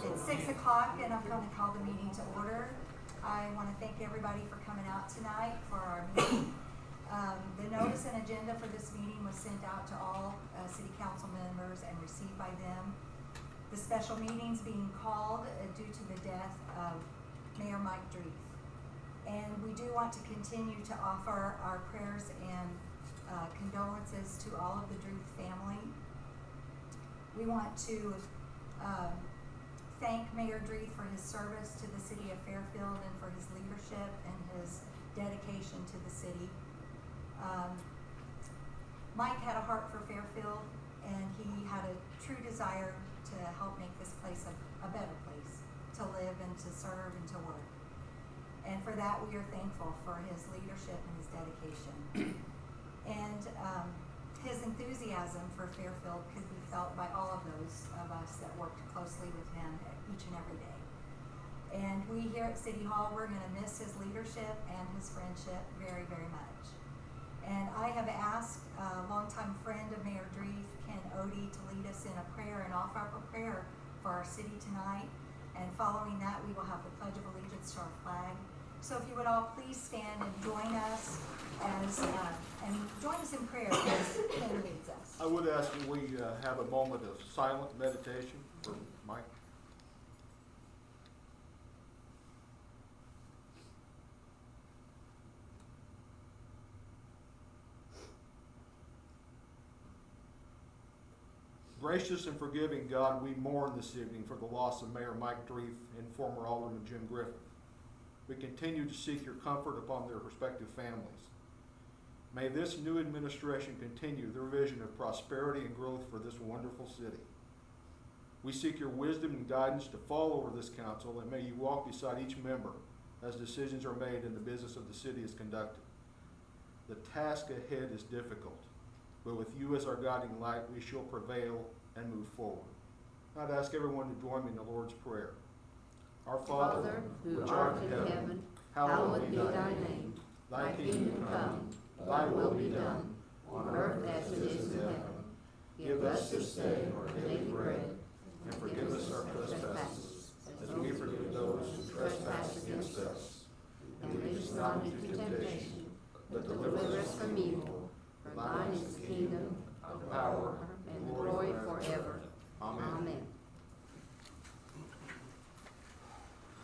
It's 6 o'clock and I'm going to call the meeting to order. I want to thank everybody for coming out tonight for our meeting. The notice and agenda for this meeting was sent out to all city council members and received by them. The special meeting's being called due to the death of Mayor Mike Dreeth. And we do want to continue to offer our prayers and condolences to all of the Dreeth family. We want to thank Mayor Dreeth for his service to the city of Fairfield and for his leadership and his dedication to the city. Mike had a heart for Fairfield, and he had a true desire to help make this place a better place to live and to serve and to work. And for that, we are thankful for his leadership and his dedication. And his enthusiasm for Fairfield could be felt by all of those of us that worked closely with him each and every day. And we here at City Hall, we're going to miss his leadership and his friendship very, very much. And I have asked a longtime friend of Mayor Dreeth, Ken Odie, to lead us in a prayer and offer up a prayer for our city tonight. And following that, we will have the Pledge of Allegiance to our flag. So if you would all please stand and join us in prayer as Ken leads us. I would ask that we have a moment of silent meditation for Mike. Gracious and forgiving God, we mourn this evening for the loss of Mayor Mike Dreeth and former Alderman Jim Griffith. We continue to seek your comfort upon their respective families. May this new administration continue their vision of prosperity and growth for this wonderful city. We seek your wisdom and guidance to fall over this council, and may you walk beside each member as decisions are made and the business of the city is conducted. The task ahead is difficult, but with you as our guiding light, we shall prevail and move forward. I'd ask everyone to join me in the Lord's Prayer. Our Father, who art in heaven, hallowed be thy name. Thy kingdom come, thy will be done, on earth as it is in heaven. Give us this day our daily bread, and forgive us our trespasses, as we forgive those who trespass against us. And lead us not into temptation, but deliver us from evil. For thine is the kingdom, the power, and the glory forever. Amen.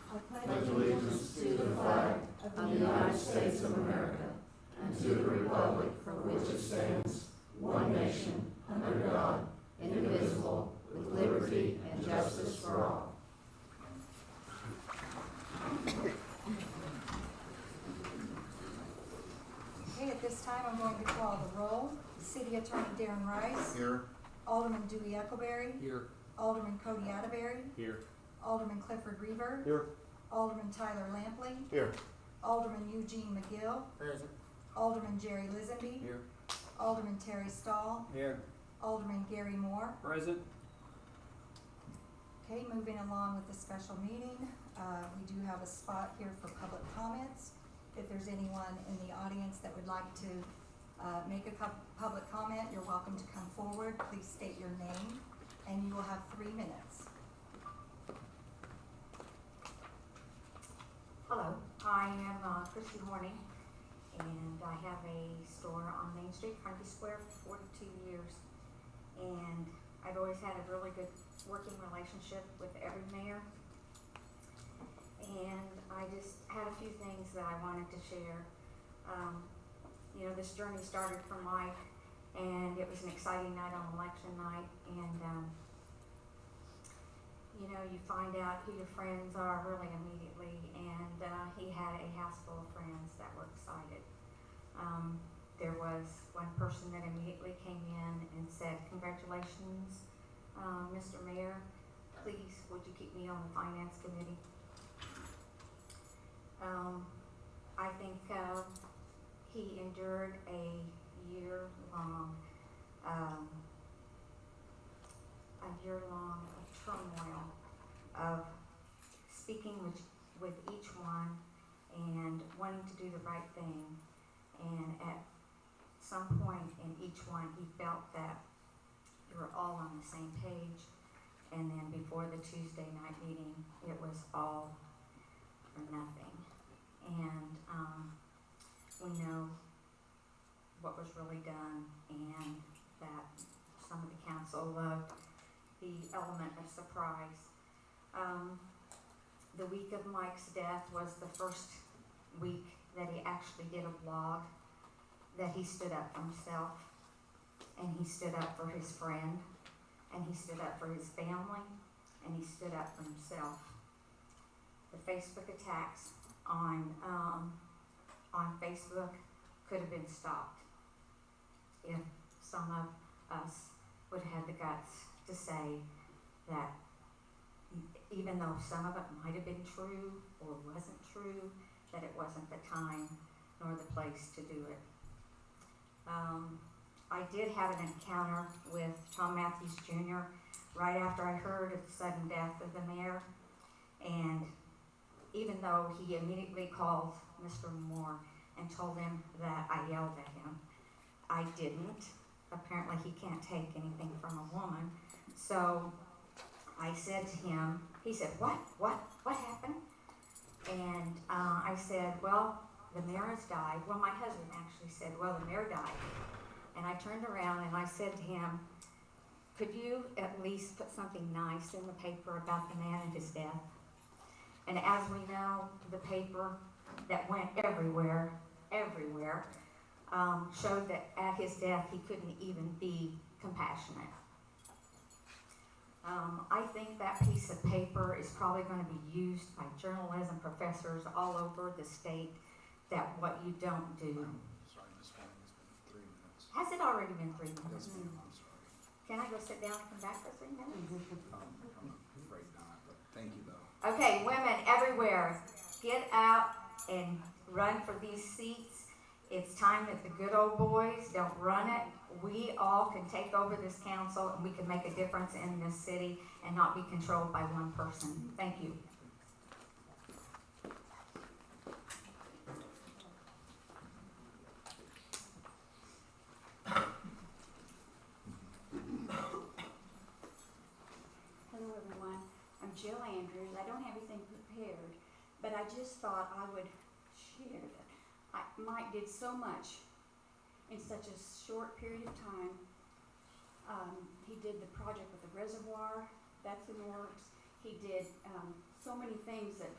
I pledge allegiance to the flag of the United States of America and to the republic for which it stands, one nation, under God, indivisible, with liberty and justice for all. Okay, at this time, I'm going to call the roll. City Attorney Darren Rice. Here. Alderman Dewey Eckleberry. Here. Alderman Cody Atterbury. Here. Alderman Clifford Reaver. Here. Alderman Tyler Lampley. Here. Alderman Eugene McGill. Present. Alderman Jerry Lisenby. Here. Alderman Terry Stahl. Here. Alderman Gary Moore. Present. Okay, moving along with the special meeting, we do have a spot here for public comments. If there's anyone in the audience that would like to make a public comment, you're welcome to come forward. Please state your name, and you will have 3 minutes. Hello, I am Christy Horning, and I have a store on Main Street, Carnegie Square, for 42 years. And I've always had a really good working relationship with every mayor. And I just had a few things that I wanted to share. You know, this journey started for Mike, and it was an exciting night on election night. And you know, you find out who your friends are really immediately, and he had a house full of friends that were excited. There was one person that immediately came in and said, "Congratulations, Mr. Mayor, please would you keep me on the Finance Committee?" I think he endured a year-long turmoil of speaking with each one and wanting to do the right thing. And at some point in each one, he felt that you were all on the same page. And then before the Tuesday night meeting, it was all or nothing. And we know what was really done, and that some of the council loved the element of surprise. The week of Mike's death was the first week that he actually did a vlog, that he stood up for himself, and he stood up for his friend, and he stood up for his family, and he stood up for himself. The Facebook attacks on Facebook could have been stopped if some of us would have had the guts to say that even though some of it might have been true or wasn't true, that it wasn't the time nor the place to do it. I did have an encounter with Tom Matthews Jr. right after I heard of the sudden death of the mayor, and even though he immediately called Mr. Moore and told him that I yelled at him, I didn't. Apparently he can't take anything from a woman. So I said to him, he said, what happened? And I said, well, the mayor has died. Well, my husband actually said, well, the mayor died. And I turned around and I said to him, could you at least put something nice in the paper about the man and his death? And as we know, the paper that went everywhere, showed that at his death he couldn't even be compassionate. I think that piece of paper is probably going to be used by journalism professors all over the state, that what you don't do. Sorry, Ms. Fanning, it's been 3 minutes. Has it already been 3 minutes? Yes, ma'am, I'm sorry. Can I go sit down and come back for 3 minutes? I'm afraid not, but thank you though. Okay, women everywhere, get out and run for these seats. It's time that the good old boys don't run it. We all can take over this council, and we can make a difference in this city and not be controlled by one person. Thank you. Hello everyone, I'm Jill Andrews. I don't have anything prepared, but I just thought I would share that Mike did so much in such a short period of time. He did the project with the reservoir, that's in the works. He did so many things that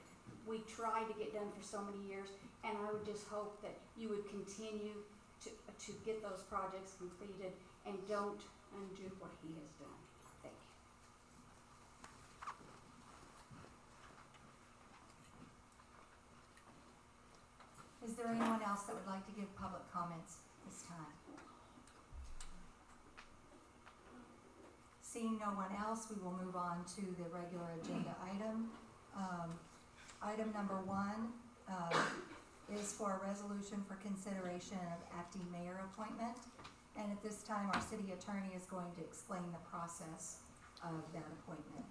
we tried to get done for so many years, and I would just hope that you would continue to get those projects completed and don't undo what he has done. Thank you. Is there anyone else that would like to give public comments this time? Seeing no one else, we will move on to the regular agenda item. Item number 1 is for a resolution for consideration of acting mayor appointment. And at this time, our city attorney is going to explain the process of that appointment.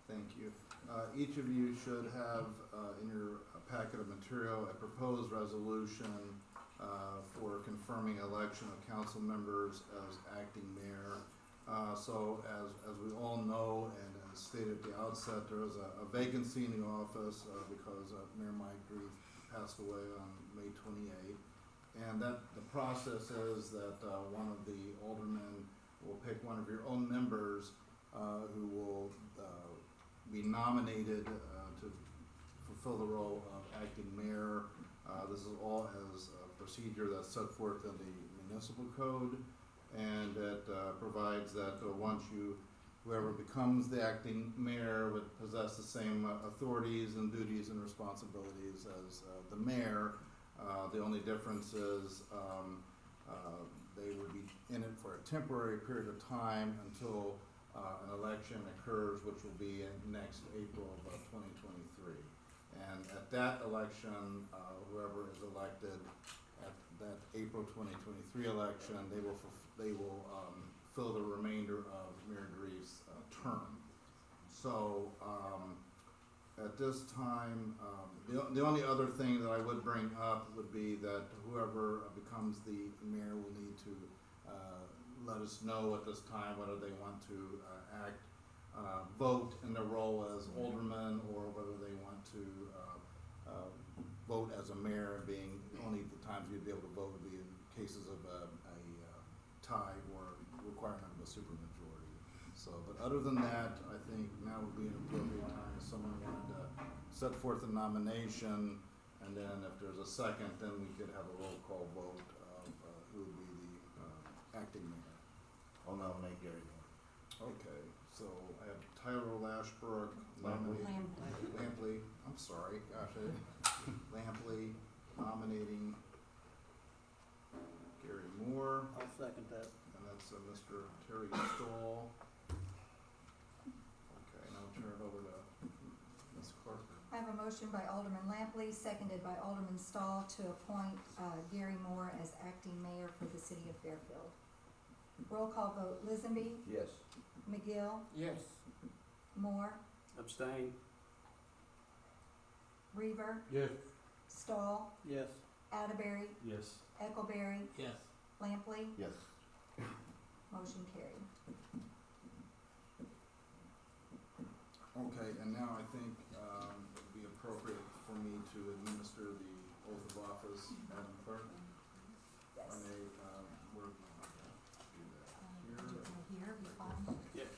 Thank you. Each of you should have in your packet of material a proposed resolution for confirming election of council members as acting mayor. So as we all know, and as stated at the outset, there is a vacancy in the office because Mayor Mike Dreef passed away on May 28th. And that the process is that one of the aldermen will pick one of your own members who will be nominated to fulfill the role of acting mayor. This is all as a procedure that's set forth in the municipal code, and it provides that whoever becomes the acting mayor would possess the same authorities and duties and responsibilities as the mayor. The only difference is they would be in it for a temporary period of time until an election occurs, which will be in next April of 2023. And at that election, whoever is elected at that April 2023 election, they will fill the remainder of Mayor Dreef's term. So at this time, the only other thing that I would bring up would be that whoever becomes the mayor will need to let us know at this time whether they want to act vote in their role as alderman, or whether they want to vote as a mayor, being only the times you'd be able to vote would be in cases of a tie or requirement of a supermajority. So, but other than that, I think now would be an appropriate time if someone wanted to set forth a nomination, and then if there's a second, then we could have a roll call vote of who would be the acting mayor. I'll nominate Gary Moore. Okay, so I have Tyler Lashbrook nominating, Lampley, I'm sorry, gosh, Lampley nominating Gary Moore, I'll second that. and that's Mr. Terry Stoll. Okay, now I'll turn it over to Ms. Clark. I have a motion by Alderman Lampley, seconded by Alderman Stahl to appoint Gary Moore as acting mayor for the city of Fairfield. Roll call vote, Lizenby, Yes. McGill, Yes. Moore, Abstain. Reaver, Yes. Stahl, Yes. Atterbury, Yes. Eckelberry, Yes. Lampley, Yes. motion carried. Okay, and now I think it would be appropriate for me to administer the oath of office, Madam Clerk. Yes. I may, where do you want to do that? Here? Here, be fine. Yes.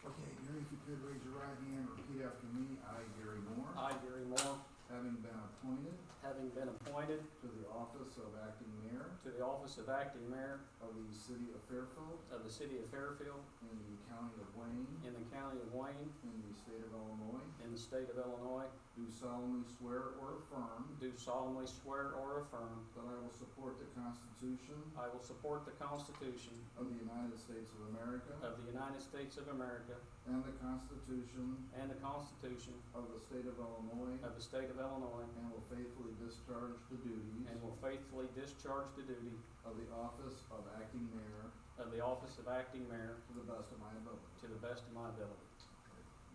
Okay, Gary, if you could raise your right hand, repeat after me. I, Gary Moore, I, Gary Moore, having been appointed having been appointed to the office of acting mayor to the office of acting mayor of the city of Fairfield of the city of Fairfield in the county of Wayne in the county of Wayne in the state of Illinois, in the state of Illinois, do solemnly swear or affirm do solemnly swear or affirm that I will support the Constitution I will support the Constitution of the United States of America of the United States of America and the Constitution and the Constitution of the state of Illinois, of the state of Illinois, and will faithfully discharge the duties and will faithfully discharge the duty of the office of acting mayor of the office of acting mayor to the best of my ability. to the best of my ability.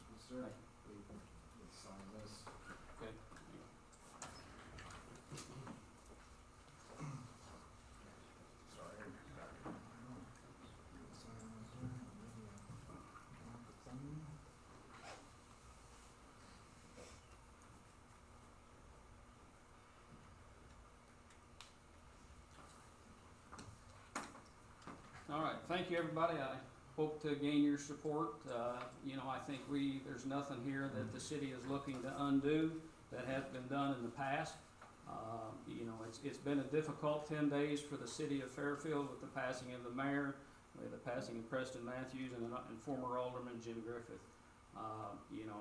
Yes, sir. Let's sign this. Okay. Sorry. All right, thank you, everybody. I hope to gain your support. I think there's nothing here that the city is looking to undo that has been done in the past. It's been a difficult 10 days for the city of Fairfield with the passing of the mayor, with the passing of Preston Matthews and former Alderman Jim Griffith.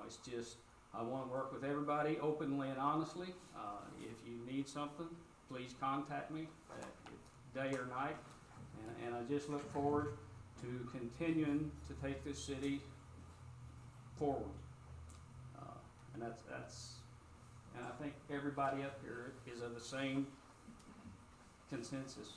It's just, I want to work with everybody openly and honestly. If you need something, please contact me, day or night. And I just look forward to continuing to take this city forward. And and I think everybody up here is of the same consensus.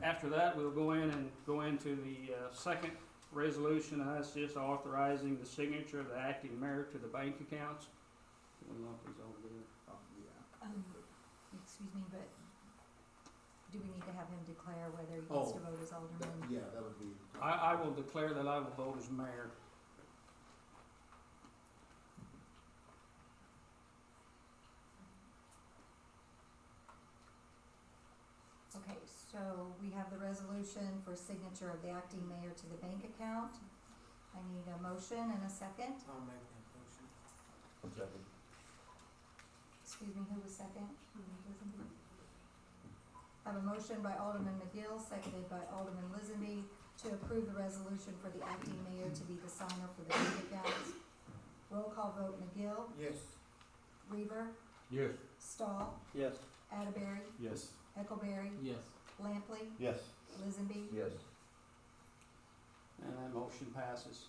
After that, we'll go into the second resolution, and that's just authorizing the signature of the acting mayor to the bank accounts. We'll lump these all together. Yeah. Excuse me, but do we need to have him declare whether he Oh. gets to vote as alderman? Yeah, that would be. I will declare that I will vote as mayor. Okay, so we have the resolution for signature of the acting mayor to the bank account. I need a motion and a second. I'll make that motion. Second. Excuse me, who was second? I have a motion by Alderman McGill, seconded by Alderman Lizenby, to approve the resolution for the acting mayor to be the signer for the bank accounts. Roll call vote, McGill, Yes. Reaver, Yes. Stahl, Yes. Atterbury, Yes. Eckelberry, Yes. Lampley, Yes. Lizenby. Yes. And that motion passes.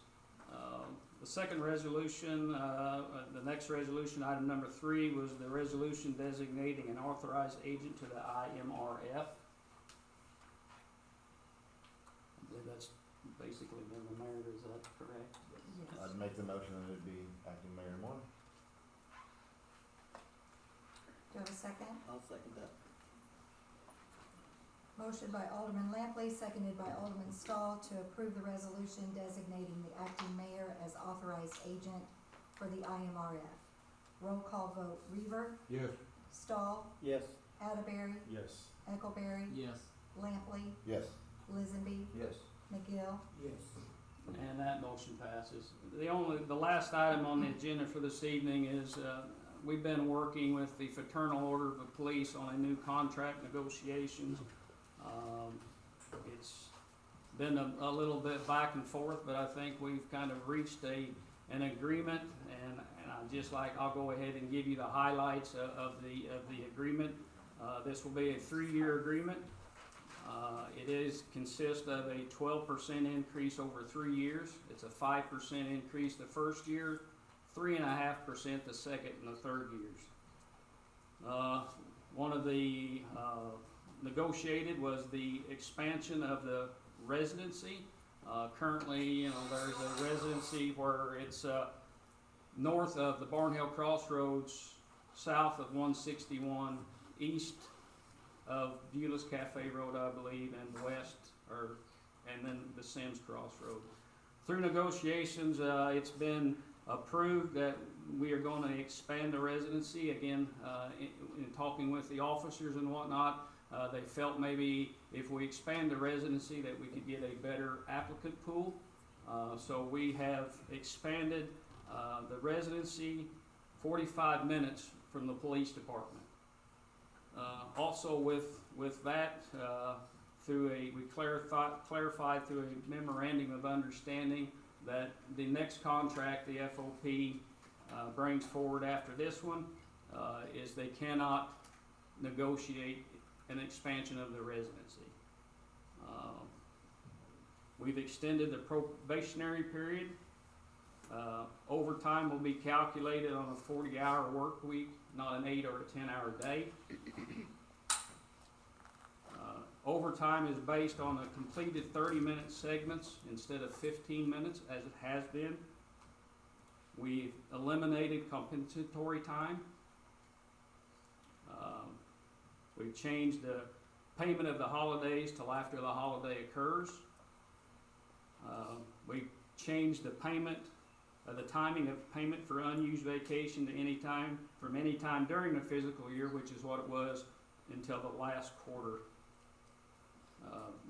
The second resolution, the next resolution, item number 3, was the resolution designating an authorized agent to the IMRF. I believe that's basically been the mayor, is that correct? Yes. I'd make the motion that it be acting mayor Moore. Do I have a second? I'll second that. Motion by Alderman Lampley, seconded by Alderman Stahl to approve the resolution designating the acting mayor as authorized agent for the IMRF. Roll call vote, Reaver, Yes. Stahl, Yes. Atterbury, Yes. Eckelberry, Yes. Lampley, Yes. Lizenby, Yes. McGill. And that motion passes. The last item on the agenda for this evening is, we've been working with the Fraternal Order of the Police on a new contract negotiations. It's been a little bit back and forth, but I think we've kind of reached an agreement, and I'll go ahead and give you the highlights of the agreement. This will be a 3-year agreement. It consists of a 12% increase over 3 years. It's a 5% increase the first year, 3.5% the second and the third years. One of the negotiated was the expansion of the residency. Currently, there's a residency where it's north of the Barnhill Crossroads, south of 161, east of Beulah's Cafe Road, I believe, and and then the Sims Crossroad. Through negotiations, it's been approved that we are going to expand the residency. Again, in talking with the officers and whatnot, they felt maybe if we expand the residency that we could get a better applicant pool. So we have expanded the residency 45 minutes from the police department. Also with that, we clarified through a memorandum of understanding that the next contract the FOP brings forward after this one is they cannot negotiate an expansion of the residency. We've extended the probationary period. Overtime will be calculated on a 40-hour work week, not an 8 or a 10-hour day. Overtime is based on the completed 30-minute segments instead of 15 minutes as it has been. We've eliminated compensatory time. We've changed the payment of the holidays till after the holiday occurs. We've changed the timing of payment for unused vacation to any time, from any time during the fiscal year, which is what it was until the last quarter.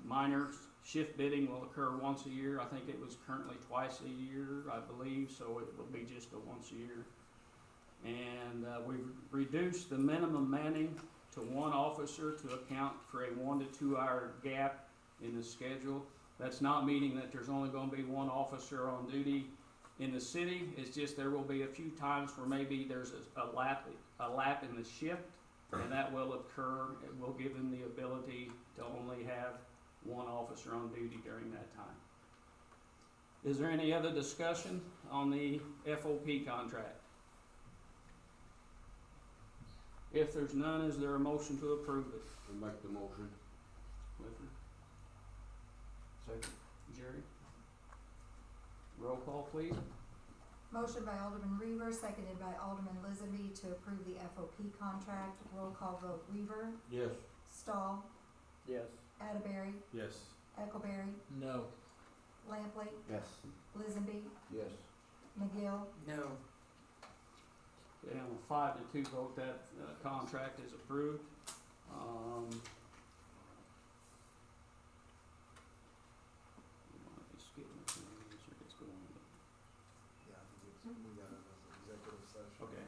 Minor shift bidding will occur once a year. I think it was currently twice a year, I believe, so it will be just a once a year. And we've reduced the minimum manning to 1 officer to account for a 1 to 2 hour gap in the schedule. That's not meaning that there's only going to be 1 officer on duty in the city. It's just there will be a few times where maybe there's a lap in the shift, and that will occur. It will give them the ability to only have 1 officer on duty during that time. Is there any other discussion on the FOP contract? If there's none, is there a motion to approve it? Make the motion. Clifford? Second. Jerry? Roll call, please. Motion by Alderman Reaver, seconded by Alderman Lizenby to approve the FOP contract. Roll call vote, Reaver, Yes. Stahl, Yes. Atterbury, Yes. Eckelberry, No. Lampley, Yes. Lizenby, Yes. McGill. No. Okay, on a 5 to 2 vote, that contract is approved. Yeah, I think we got it as an executive session. Okay.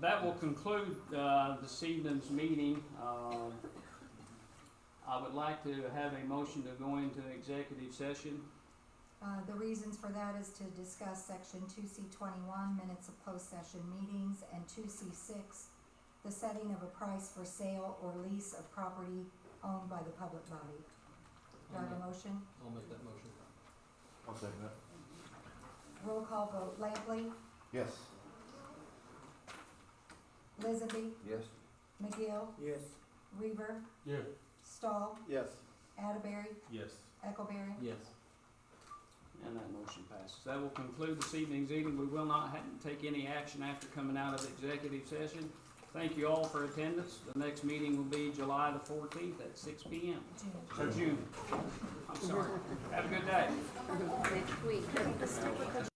That will conclude this evening's meeting. I would like to have a motion to go into executive session. The reasons for that is to discuss section 2C21, minutes of closed session meetings, and 2C6, the setting of a price for sale or lease of property owned by the public body. Do I have a motion? I'll make that motion. I'll second that. Roll call vote, Lampley, Yes. Lizenby, Yes. McGill, Yes. Reaver, Yes. Stahl, Yes. Atterbury, Yes. Eckelberry. Yes. And that motion passes. That will conclude this evening's meeting. We will not take any action after coming out of executive session. thank you all for attendance. The next meeting will be July the 14th at 6 p.m. Or June. I'm sorry. Have a good day. Next week.